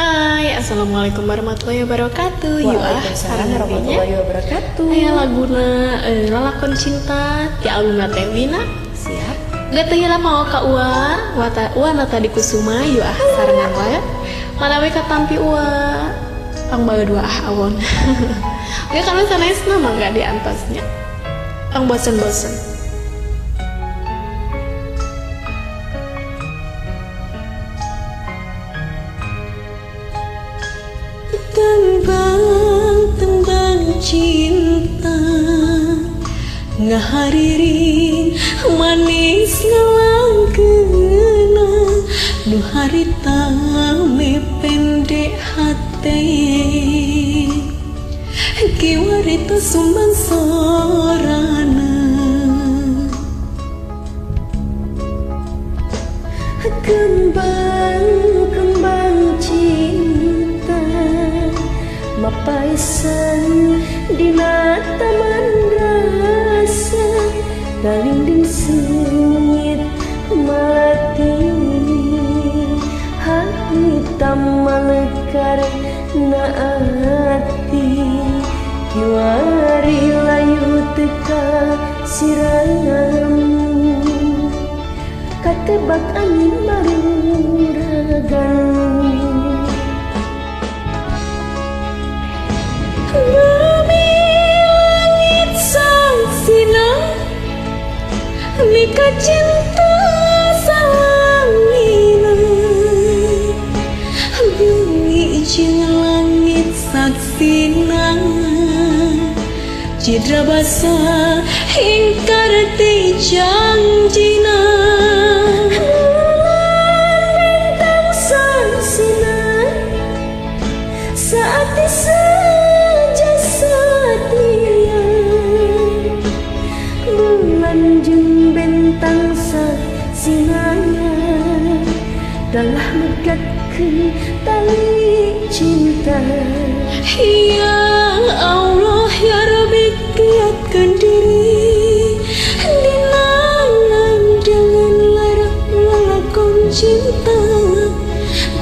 Assalamualaikum warahmatullahi wabarakatuh. Waalaikumsalam warahmatullahi wabarakatuh. Aya laguna lalakon cinta ti album Tewina. Siap. Gateu heula mau ka ua nata di kusuma sarangan wae. Manawi katampi ua pangbae dua awon. Ge kana sanesna mangga diantasnya. Pang bosen-bosen. Tembang cinta ngahariring manis ngalangkeuna nu harita mepende hate kiwarita sumbang sorana kembang cinta mapaisan dina taman rasa galinding sengit melati hitam malekar naati kiwari layu teka siram katebak angin maruragan bumi langit sang sinar mika cinta salangina bumi jeung langit saksina cidra basah ingkar ti janjina bintang sang sinar saat jeung bentang sinanya dalah megatkeun tali cinta. Ya Allah ya Rabbi kiatkeun diri dina dengan lalakon cinta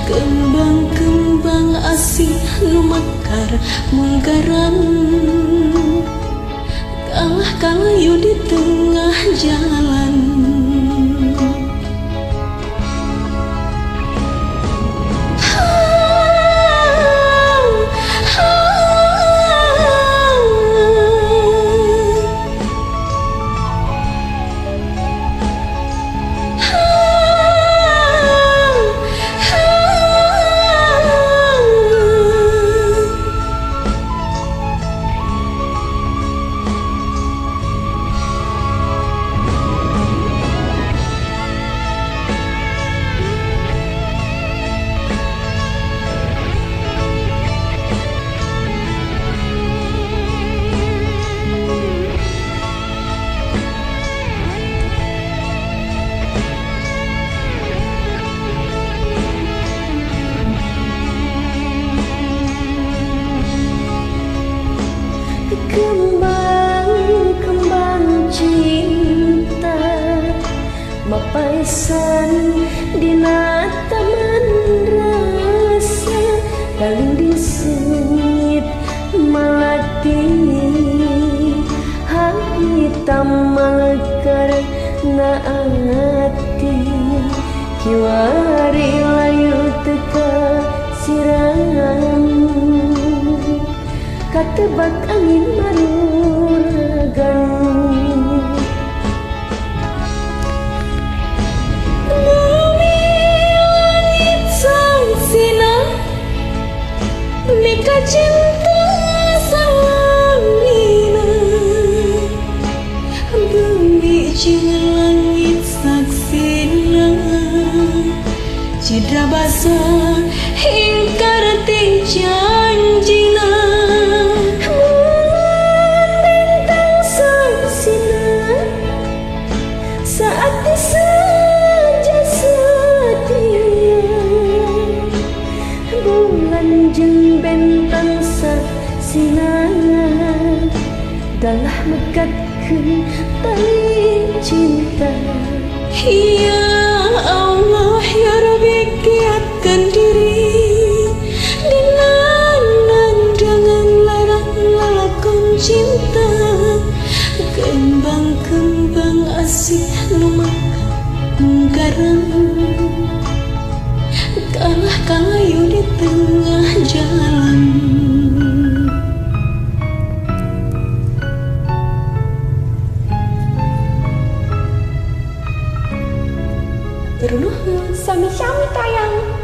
kembang-kembang asih nu mekar menggaram kalah di tengah jalan. Kembang cinta mapaisan dina taman rasa galinding sengit malati hitam malekar naati kiwari layu teka siram katebak angin maruragan bumi langit sang sinar mika cinta salangina bumi jeung langit saksina cidra basah ingkar ti janjina saat saja setia bulan jeung bentang sinar dalah megatkeun tali cinta. Ya Allah ya Rabbi kiatkeun diri kembang-kembang asih numak garang kalah kayu di tengah jalan. Berunuh sami-sami tayang